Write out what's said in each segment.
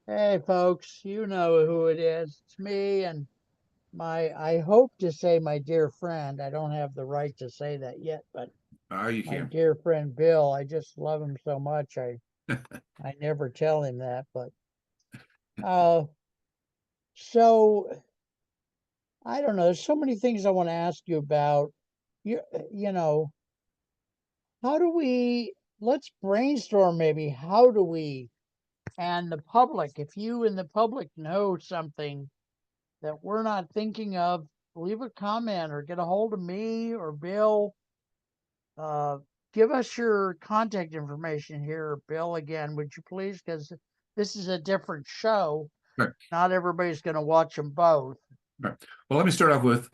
Hey, folks, you know who it is. It's me and I hope to say my dear friend. I don't have the right to say that yet, but You my can. dear friend Bill, I just love him so much. I never tell him that, but uh, so I don't know. There's so many things I want to ask you about. You, you know, how do we, let's brainstorm maybe. How do we, and the public, if you and the public know something that we're not thinking of, leave a comment or get a hold of me or Bill. Uh, give us your contact information here, Bill, again, would you please? Because this is a different show. Right. Not everybody's going to watch them both. Right. Well, let me start off with,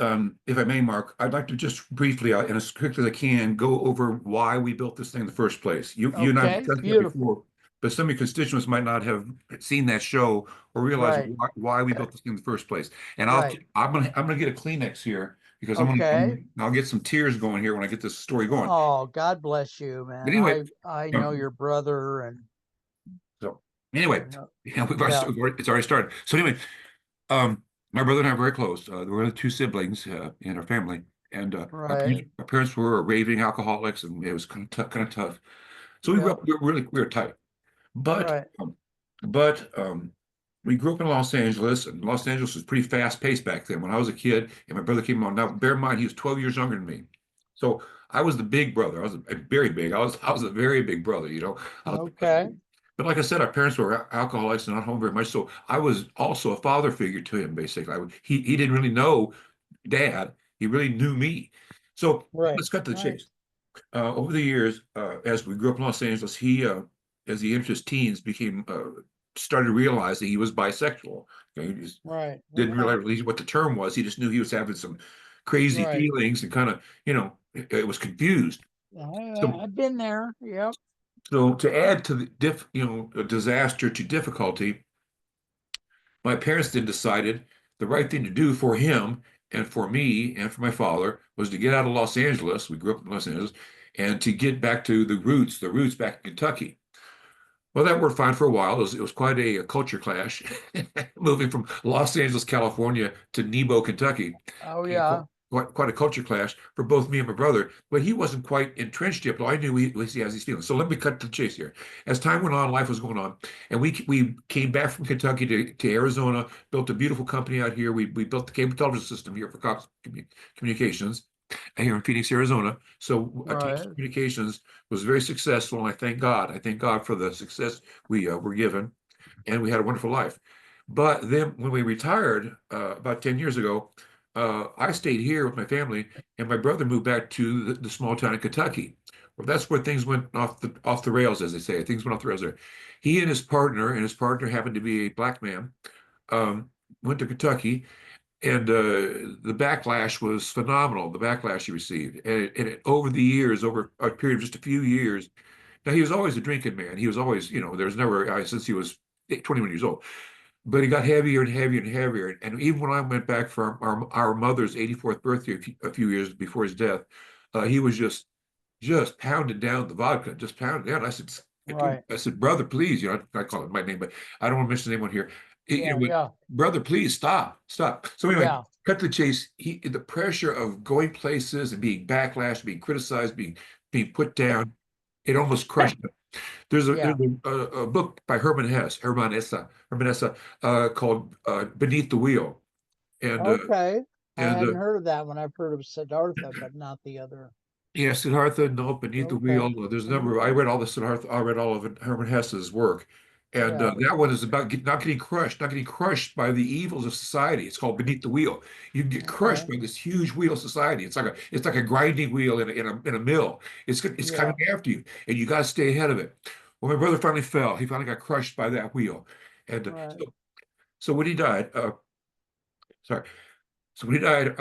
if I may, Mark, I'd like to just briefly, and as quickly as I can, go over why we built this thing in the first place. You and I have Okay, discussed that beautiful. before, but some of your constituents might not have seen that show or realize Right, why we built this thing in the first place. And right. I'm gonna get a Kleenex here because Okay. I'll get some tears going here when I get this story going. Oh, God bless you, But man. anyway, I know um, your brother and so anyway, I know. yeah, Yeah, it's already started. So anyway, Um, my brother and I are very close. There were only two siblings in our family, and right. our parents were raving alcoholics, and it was kind of tough. So we grew Yep, up. We were tight, but right. we grew up in Los Angeles, and Los Angeles was pretty fast paced back then. When I was a kid, and my brother came on. Now, bear in mind, he was 12 years younger than me, so I was the big brother. I was very big. I was a very big brother. Okay. But like I said, our parents were alcoholics and not home very much. So I was also a father figure to him, basically. He didn't really know dad. He really knew me. So Right. let's cut to the Right. chase. Over the years, as we grew up in Los Angeles, as he entered his teens, started realizing he was bisexual. Okay, he just Right. didn't Yeah. realize what the term was. He just knew he was having some crazy Right. feelings and kind of, it was confused. So I've been there. Yep. So to add to the disaster to difficulty, my parents then decided the right thing to do for him and for me and for my father was to get out of Los Angeles. We grew up in Los Angeles, and to get back to the roots back in Kentucky. Well, that worked fine for a while. It was quite a culture clash, moving from Los Angeles, California to Nebo, Kentucky. Oh Quite, yeah. quite a culture clash for both me and my brother. But he wasn't quite entrenched yet, but I knew he has these feelings. So let me cut to the chase here. As time went on, life was going on, and we came back from Kentucky to Arizona, built a beautiful company out here. We built the cable television system here for Cox Communications here in Phoenix, Arizona. So Thompson Right. Communications was very successful, and I thank God. I thank God for the success we were given, and we had a wonderful life. But then when we retired about 10 years ago, I stayed here with my family, and my brother moved back to the small town in Kentucky. Well, that's where things went off the rails, as they say. Things went off the rails there. He and his partner happened to be a black man, um, went to Kentucky, and the backlash was phenomenal. The backlash he received, over the years, over a period of just a few years. Now he was always a drinking man. He was always, there's never since he was 21 years old. But he got heavier and heavier and heavier. And even when I went back for our mother's 84th birthday a few years before his death, he was just pounded down the vodka, just pounded down. Right. I said, brother, please, I call it my name, but I don't want to mention the name on here. Yeah. Yeah. Brother, please stop, stop. So anyway, Yeah. cut to the chase. The pressure of going places and being backlashed, being criticized, being put down, it almost crushed him. There's Yeah. a book by Herman Hesse, called Beneath the Wheel, and Okay. I and hadn't heard of that one. I've heard of Siddhartha, but not the other. yeah, Siddhartha, no, Beneath the Okay. Wheel. There's a number. I Okay. read all the Siddhartha. I read all of Herman Hesse's work, and Yeah. that one is about not getting crushed by the evils of society. It's called Beneath the Wheel. You can get crushed Okay. by this huge wheel of society. It's like a grinding wheel in a mill. It's Yeah. coming after you, and you got to stay ahead of it. Well, my brother finally fell. He finally got crushed by that wheel, and Right. so when he died, sorry. So when he died,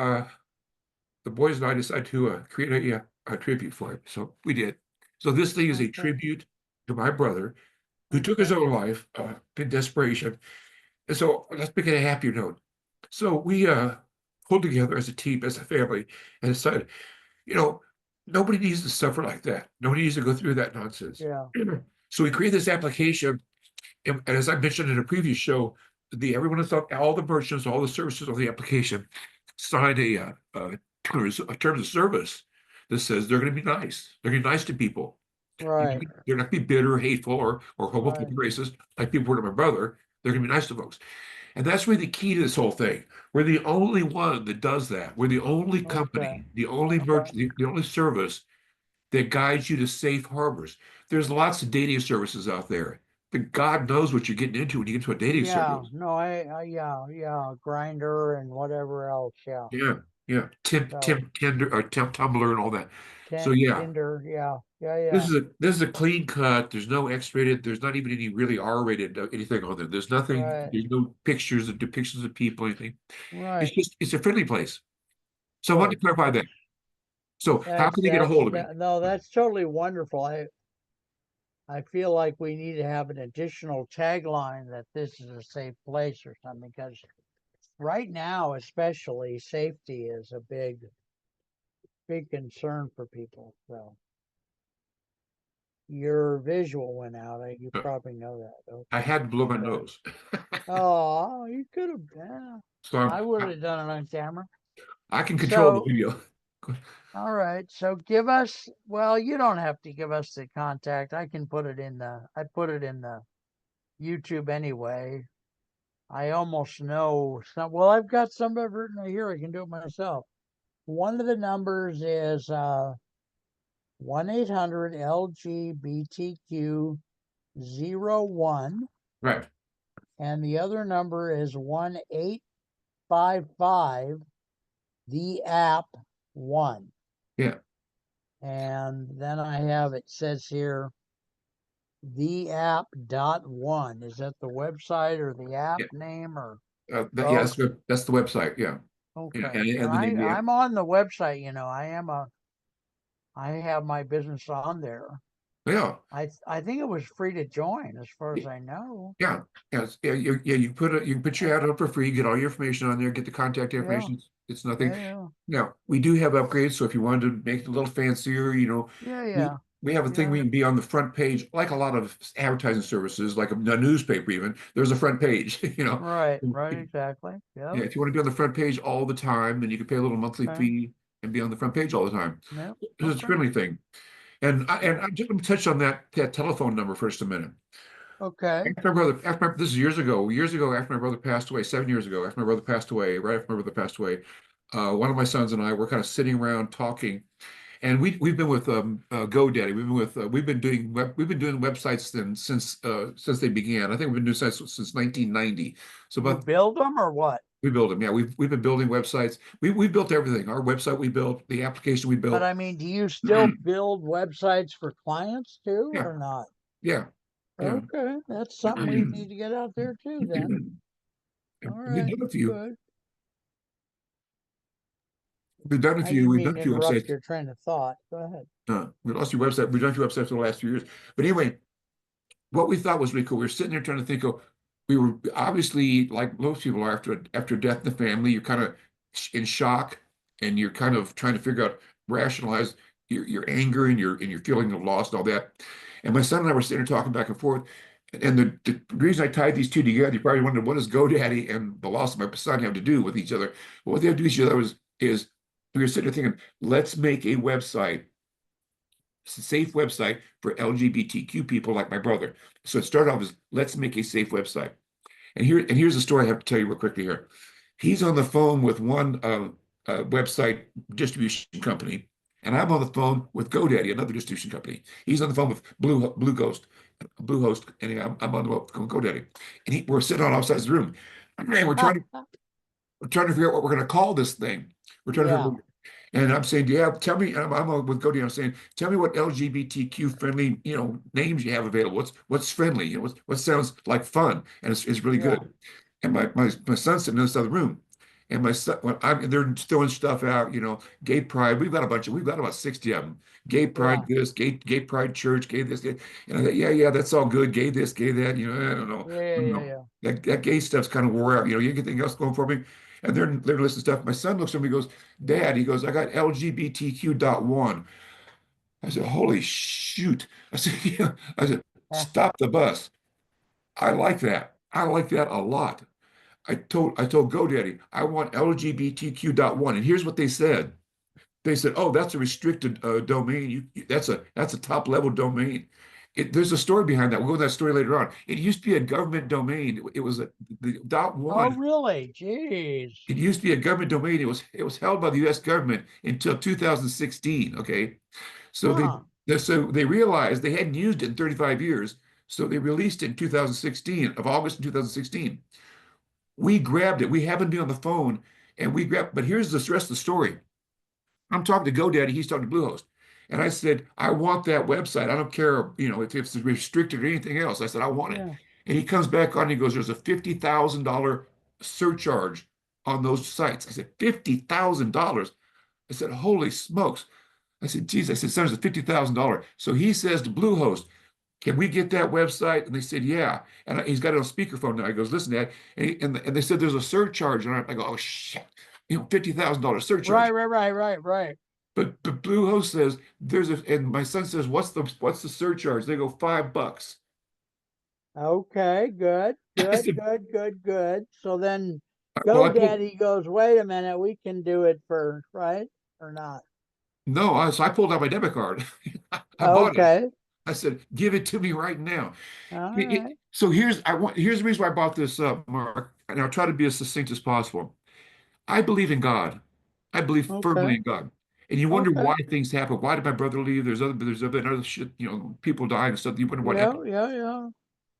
the boys and I decided to create a tribute for him. So we did. So this thing is a Okay. tribute to my brother who took his Okay. own life in desperation. And so let's begin a happier note. So we pulled together as a team, as a family, and decided, you know, nobody needs to suffer like that. Nobody needs to go through that nonsense. Yeah. So we created this application, and as I mentioned in a previous show, everyone is all the merchants, all the services on the application sign terms of service that says they're going to be nice. They're going to be nice to people. Right, They're not going to be bitter, hateful, or homophobic, right. racist, like people were to my brother. They're going to be nice to folks. And that's really the key to this whole thing. We're the only one that does that. We're the only Okay, company, the only okay. merchant, the only service that guides you to safe harbors. There's lots of dating services out there, but God knows what you're getting into when you get into a dating Yeah, service. no, yeah, grinder and whatever else. Yeah. Yeah, yeah. So Tinder, or Tumblr, and all that. So yeah, Tinder. Yeah, yeah, this yeah. is a clean cut. There's no X-rated. There's not even any really R-rated anything on there. There's nothing. Right, There's no pictures of depictions of people, anything. right. It's a friendly place. So I wanted Good. to clarify that. So how can they get a hold of me? No, that's totally wonderful. I feel like we need to have an additional tagline that this is a safe place or something, because right now, especially, safety is a big concern for people. So your visual went out. You probably know that. I Okay. had to blow my Okay. nose. Oh, you could have. Yeah, So I would have done it on camera. I can control the So, video. all right. So give us. Well, you don't have to give us the contact. I can put it in the. I put it in the YouTube anyway. I almost know some. Well, I've got some of it written here. I can do it myself. One of the numbers is 1-800-LGBTQ01, Right. and the other number is 1-855 TheAPP.One. Yeah. And then I have, it says here, TheAPP.One. Is that the website or the app Yeah. name or Yeah, both? that's the website. Yeah. Yeah. Okay. And And the name of the app. I'm on the website, I have my business on there. Yeah. I think it was free to join as far as I know. Yeah, yes, yeah, you can put your ad up for free, get all your information on there, get the contact Yeah, information. It's nothing. yeah, yeah, Now, we do have upgrades, so if you wanted to make it a little fancier, yeah, we yeah, we have a thing yeah. we can be on the front page, like a lot of advertising services, like a newspaper even. There's a front page, Right, right, exactly. Yep. Yeah, if you want to be on the front page all the time, then you can pay a little monthly Okay. fee and be on the front page all the time. Yep. It's a Okay. friendly thing. And Yeah. I just want to touch on that telephone number for just a minute. Okay. This is years ago after my brother passed away, 7 years ago, after my brother passed away, right after my brother passed away, one of my sons and I were kind of sitting around talking, and we've been with GoDaddy. We've been doing websites since they began. I think we've been doing sites since 1990. So You about build them or what? we build them. Yeah, we've been building websites. We built everything. Our website we built, the application we But built. I mean, do you still build websites for clients too Yeah, or not? yeah, yeah. Okay. That's something we need to get out there too then. All We've right. done a few. Good. We've done a I few. didn't We've mean done a to few interrupt websites. your train of thought. Go ahead. We lost your website. We've done a few websites for the last few years. But anyway, what we thought was really cool. We were sitting there trying to think of, we were obviously like most people are after death in the family, you're kind of in shock and you're kind of trying to figure out, rationalize your anger and your feeling of loss and all that. And my son and I were sitting there talking back and forth. And the reason I tied these two together, you probably wondered, what does GoDaddy and the loss of my son have to do with each other? Well, what they have to do with each other is we were sitting there thinking, let's make a website, safe website for LGBTQ people like my brother. So it started off as, let's make a safe website. Here's the story I have to tell you real quickly here. He's on the phone with one website distribution company, and I'm on the phone with GoDaddy, another distribution company. He's on the phone with Bluehost, and I'm on the phone with GoDaddy, and we're sitting on opposite sides of the room, and we're trying to figure out what we're going to call this thing. We're trying to figure Yeah. out, and I'm saying, yeah, tell me. I'm with GoDaddy. I'm saying, tell me what LGBTQ friendly, names you have available. What's friendly? What sounds like fun, and it's really Yeah. good. And my son's sitting in this other room, and my son, they're throwing stuff out, gay pride. We've got about 60 of them. Gay Yeah. pride, this, gay pride church, gay this, gay. And I thought, yeah, that's all good. Gay this, gay that. I don't know. Yeah. Yeah. I don't Yeah. know. Yeah. That gay stuff's kind of wore out. You get anything else going for me? And they're listening to stuff. My son looks at me and goes, Dad, he goes, I got LGBTQ.1. I said, holy shoot. I said, yeah. I said, Stop the bus. I like that. I like that a lot. I told GoDaddy, I want LGBTQ.1. And here's what they said. They said, "Oh, that's a restricted domain. That's a top level domain." There's a story behind that. We'll go to that story later on. It used to be a government domain. It was the dot Oh, one. really? Jeez. It used to be a government domain. It was held by the U.S. government until 2016. Okay, so Huh. they realized they hadn't used it in 35 years, so they released it in 2016 of August in 2016. We grabbed it. We happened to be on the phone, and we grabbed. But here's the rest of the story. I'm talking to GoDaddy, he's talking to Bluehost. And I said, I want that website. I don't care, if it's restricted or anything else. I said, I want it. Yeah. And he comes back on and he goes, there's a $50,000 surcharge on those sites. I said, $50,000. I said, holy smokes. I said, geez, I said, son, it's $50,000. So he says to Bluehost, can we get that website? And they said, yeah. And he's got it on speakerphone now. He goes, listen to that. And they said, there's a surcharge. And I go, oh, shit, $50,000 surcharge. Right. But Bluehost says and my son says, what's the surcharge? They go $5. Okay, good, I good, said, good, good, good. So then well, I pulled GoDaddy goes, wait a minute, we can do it for, right? Or not? no, so I pulled out my debit card. I bought it. Okay. I said, give it to me right now. All right. So here's the reason why I brought this up, Mark, and I'll try to be as succinct as possible. I believe in God. I believe Okay. firmly in God. And you wonder Okay. why things happen. Why did my brother leave? There's other shit, people dying and stuff. You wonder what happened. Yeah.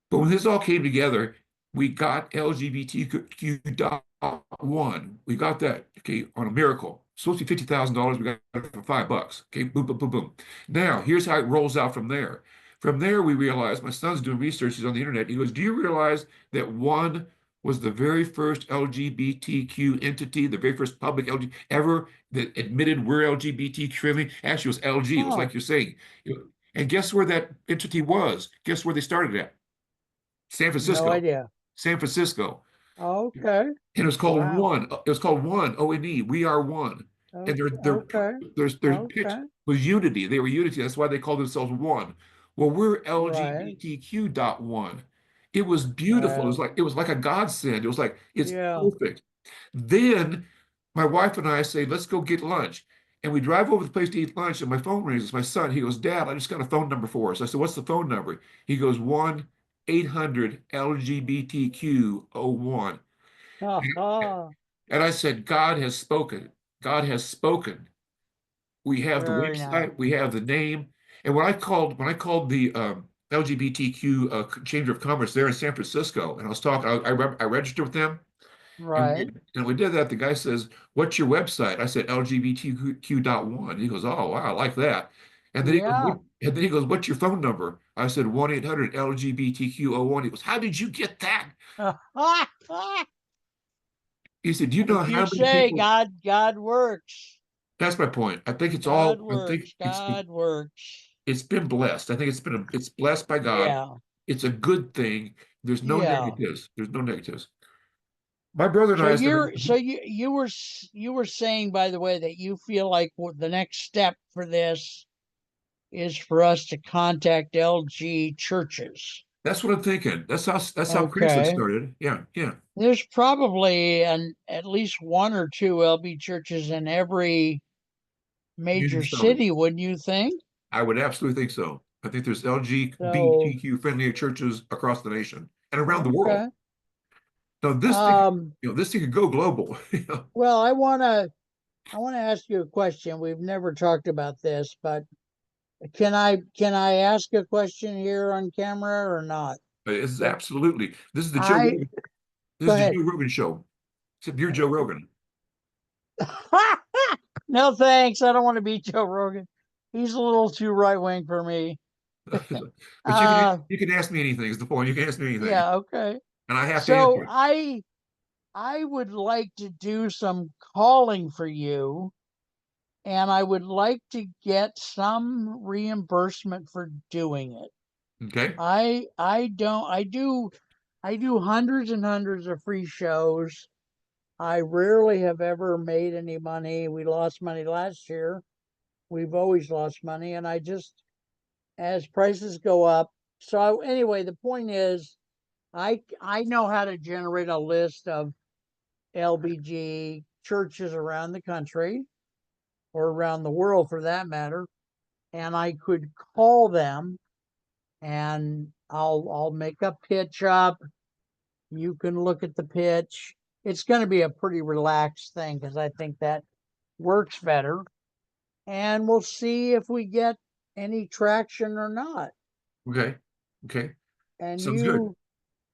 But when this all came together, we got LGBTQ.1. We got that, okay, on a miracle. Supposed to be $50,000. We got it for $5. Okay, boom, boom, boom, boom. Now, here's how it rolls out from there. From there, we realized my son's doing research. He's on the internet. He goes, do you realize that One was the very first LGBTQ entity, the very first public LGBT ever that admitted we're LGBTQ friendly? Actually, it was LG. It was Oh, like you're saying. And guess where that entity was? Guess where they started at? San no Francisco. idea. San Francisco. Okay. And it was called Wow. One. It was called One, O-N-E. We are one. And Okay. their pitch Okay. was unity. They were unity. That's why they called themselves One. Well, we're Right. LGBTQ.1. It was beautiful. Wow. It was like a godsend. It was like it's Yeah. perfect. Then my wife and I say, let's go get lunch. And we drive over to the place to eat lunch, and my phone rings. It's my son. He goes, Dad, I just got a phone number for us. I said, what's the phone number? He goes, 1-800 LGBTQ01. Ha ha. And I said, God has spoken. God has spoken. We have the Very nice. website, we have the name. And when I called the LGBTQ Chamber of Commerce there in San Francisco, and I was talking, I registered with them, Right. and we did that. The guy says, "What's your website?" I said, LGBTQ.1. He goes, "Oh, wow, I like that." And then he goes, Yeah. "What's your phone number?" I said, 1-800 LGBTQ01. He goes, "How did you get that?" He said, "Do you know If you how many say people?" God works. That's my point. I think it's God all. I think works. God works. it's been blessed. I think it's blessed by God. Yeah. It's a good thing. There's no Yeah. negatives. There's no negatives. My brother and So I said, you were saying, by the way, that you feel like the next step for this is for us to contact LG churches. "That's what I'm thinking. That's how Craigslist Okay. started." Yeah, yeah. There's probably at least one or two LB churches in every Community major college. city, wouldn't you think? I would absolutely think so. I think there's So, LGBTQ friendly churches across the nation and around the world. okay. Now Um, this thing could go global. well, I want to ask you a question. We've never talked about this, but can I ask a question here on camera or not? This is absolutely. This is the Joe I Rogan. This Go is the ahead. Joe Rogan show. Except you're Joe Rogan. No thanks. I don't want to be Joe Rogan. He's a little too right wing for me. But Uh you can ask me anything is the point. You can ask me anything. yeah, okay. And I have to answer So it. I would like to do some calling for you, and I would like to get some reimbursement for doing it. Okay. I do hundreds and hundreds of free shows. I rarely have ever made any money. We lost money last year. We've always lost money, and I just, as prices go up, Anyway, the point is, I know how to generate a list of LBG churches around the country or around the world for that matter, and I could call them and I'll make a pitch up. You can look at the pitch. It's going to be a pretty relaxed thing because I think that works better, and we'll see if we get any traction or not. Okay. Okay. And Sounds good.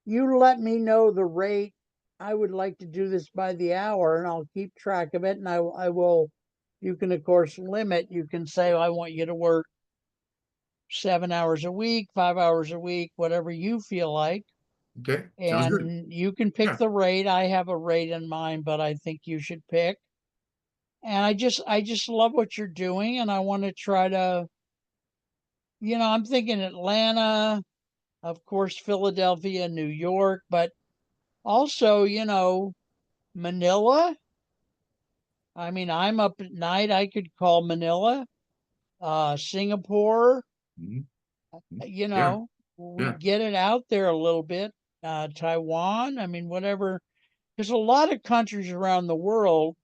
you let me know the rate. I would like to do this by the hour, and I'll keep track of it. And I will. You can of course limit. You can say I want you to work 7 hours a week, 5 hours a week, whatever you feel like. Okay. Sounds good. And you can pick Yeah. the rate. I have a rate in mind, but I think you should pick. And I just love what you're doing, and I want to try to, I'm thinking Atlanta, of course, Philadelphia, New York, but also, Manila. I mean, I'm up at night. I could call Manila, Singapore, Mhm. you Yeah. know, we Yeah. get it out there a little bit. Taiwan, I mean, whatever. There's a lot of countries around the world,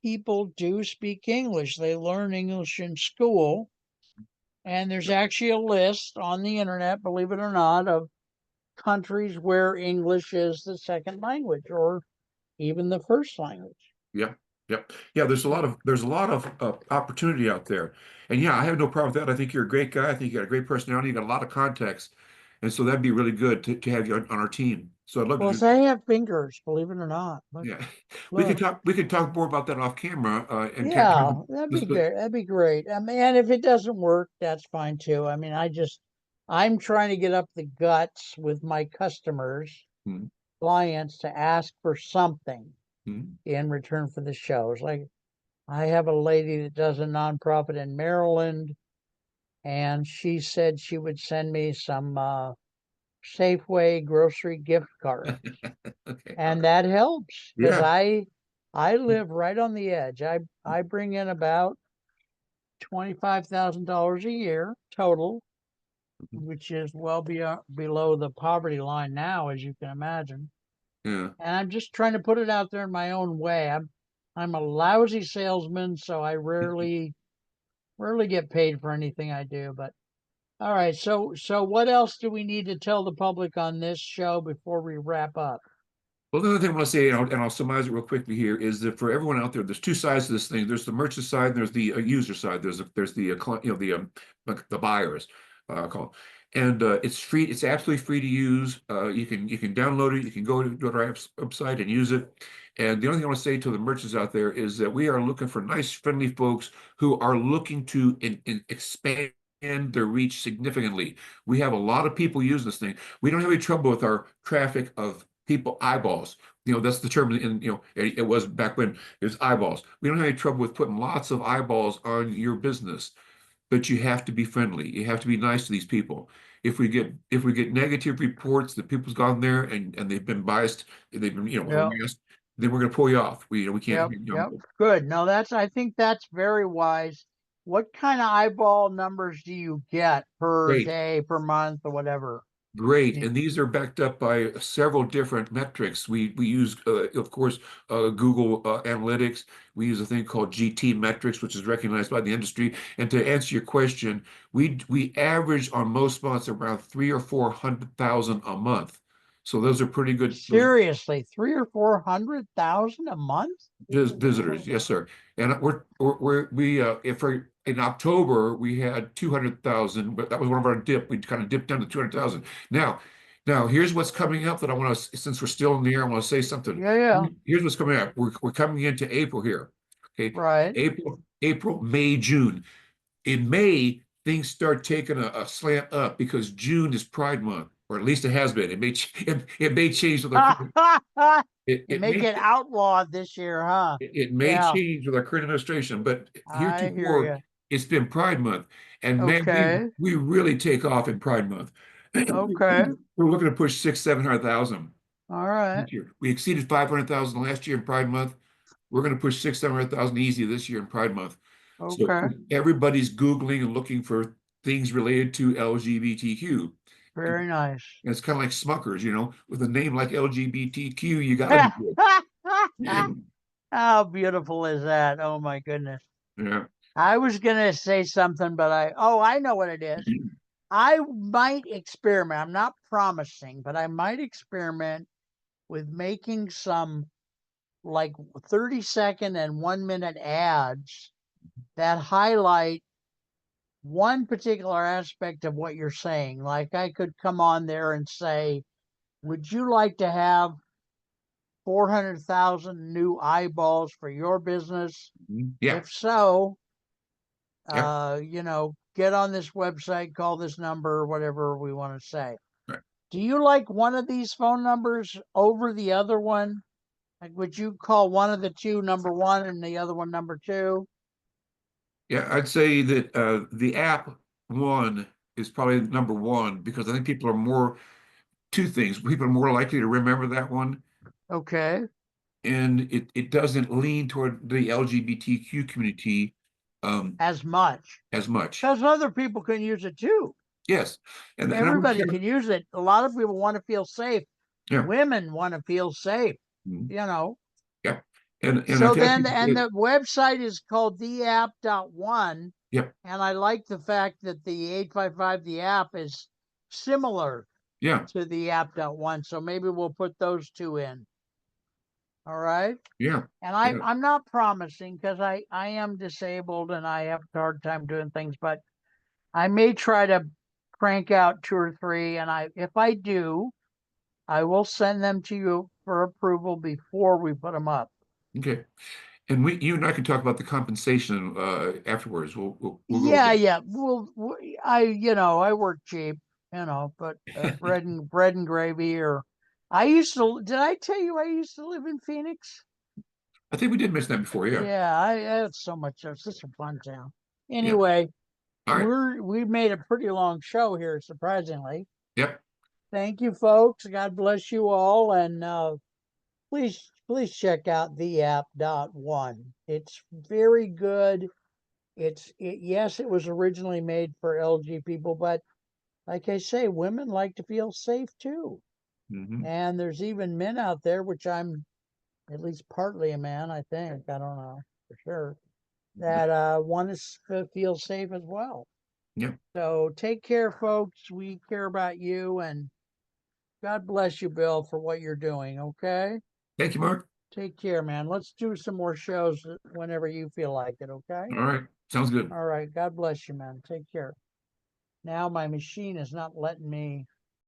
people do speak English. They learn English in school. And there's Yeah. actually a list on the internet, believe it or not, of countries where English is the second language or even the first language. Yeah. Yeah. Yeah. There's a lot of opportunity out there. And yeah, I have no problem with that. I think you're a great guy. I think you got a great personality. You got a lot of contacts. And so that'd be really good to have you on our team. So I'd love to Well, do. so I have fingers, believe it or not. Look, Yeah. look. We could talk more about that off camera, and kind of Yeah, that'd be this, good. That'd be great. I mean, and if it doesn't work, that's fine too. I mean, I'm trying to get up the guts with my customers, mm, clients to ask for something mm, in return for the shows. Like I have a lady that does a nonprofit in Maryland, and she said she would send me some Safeway grocery gift card, okay. All and right. that helps because Yeah. I live right on the edge. I bring in about $25,000 a year total, Mhm. which is well below the poverty line now, as you can imagine. Yeah. And I'm just trying to put it out there in my own way. I'm a lousy salesman, so I rarely get paid for anything I do. But all right, so what else do we need to tell the public on this show before we wrap up? Well, the other thing I want to say, and I'll summarize it real quickly here, is that for everyone out there, there's two sides to this thing. There's the merchant side, and there's the user side. There's the the buyers, call, and it's free. It's absolutely free to use. You can download it. You can go to our website and use it. And the only thing I want to say to the merchants out there is that we are looking for nice, friendly folks who are looking to expand their reach significantly. We have a lot of people using this thing. We don't have any trouble with our traffic of people eyeballs. That's the term it was back when it was eyeballs. We don't have any trouble with putting lots of eyeballs on your business, but you have to be friendly. You have to be nice to these people. If we get negative reports that people's gone there and they've been biased, they've been Yeah. harassed, then we're going to pull you off. We can't. Yep, yep. Good. No, I think that's very wise. What kind of eyeball numbers do you get per Great. day, per month, or whatever? Great, Y- and these are backed up by several different metrics. We use, of course, Google Analytics. We use a thing called GT metrics, which is recognized by the industry. And to answer your question, we average on most months around 300,000 or 400,000 a month. So those are pretty good. Those Seriously, three or 400,000 a month? visitors, yes, sir. And we if we're in October we had 200,000, but that was one of our dip. We kind of dipped down to 200,000. Now here's what's coming up that I want to, since we're still in the air, I want to say something. Yeah, yeah. Here's what's coming up. We're coming into April here. Okay, Right. April, May, June. In May, things start taking a slant up because June is Pride Month, or at least it has been. It may change with our it, You it may may get outlawed this year, huh? it may Yeah, change with our current administration, but I hear heretofore you. it's been Pride Month, and man, we Okay, we really take off in Pride Month. okay, We're looking to push 700,000 all right, this year. We exceeded 500,000 last year in Pride Month. We're going to push 700,000 easy this year in Pride Month. So okay. everybody's Googling and looking for things related to LGBTQ. Very nice. And it's kind of like Smuckers, with a name like LGBTQ, you got to be good. How beautiful is that? Oh my goodness. Yeah. I was gonna say something, but I know what it is. I might experiment. I'm not promising, but I might experiment with making some like 30-second and 1 minute ads that highlight one particular aspect of what you're saying. Like I could come on there and say, would you like to have 400,000 new eyeballs for your business? Yeah. If so, Yeah. get on this website, call this number, whatever we want to say. Right. Do you like one of these phone numbers over the other one? Like, would you call one of the two number one and the other one number two? Yeah. I'd say that the app one is probably number one because I think people are more, two things. People are more likely to remember that one, Okay, and it doesn't lean toward the LGBTQ community um, as much. as much. Because other people can use it too. Yes. And I would Everybody care. can use it. A lot of people want to feel safe. Yeah. Women want to feel safe, Mhm. you know. Yeah. And So I've had then, people and say, the website is called TheAPP.One. yeah, And I like the fact that the 855 the app is similar yeah, to the app.one. So maybe we'll put those two in. All right. yeah, And yeah. I'm not promising because I am disabled and I have a hard time doing things, but I may try to crank out two or three. And if I do, I will send them to you for approval before we put them up. Okay. And you and I can talk about the compensation afterwards. We'll go over Yeah, that. yeah. Well, I work cheap, but bread and gravy. Or I used to. Did I tell you I used to live in Phoenix? I think we did mention that before. Yeah. Yeah, I had so much. It's such a fun town. Yeah. Anyway, All right. we made a pretty long show here, surprisingly. Yep. Thank you, folks. God bless you all, and please check out TheAPP.One. It's very good. Yes, it was originally made for LG people, but like I say, women like to feel safe too. Hmm. And there's even men out there, which I'm at least partly a man, I think. I don't know for sure, that want to feel safe as well. Yep. So take care, folks. We care about you, and God bless you, Bill, for what you're doing. Okay? Thank you, Mark. Take care, man. Let's do some more shows whenever you feel like it. Okay? All right. Sounds good. All right. God bless you, man. Take care. Now my machine is not letting me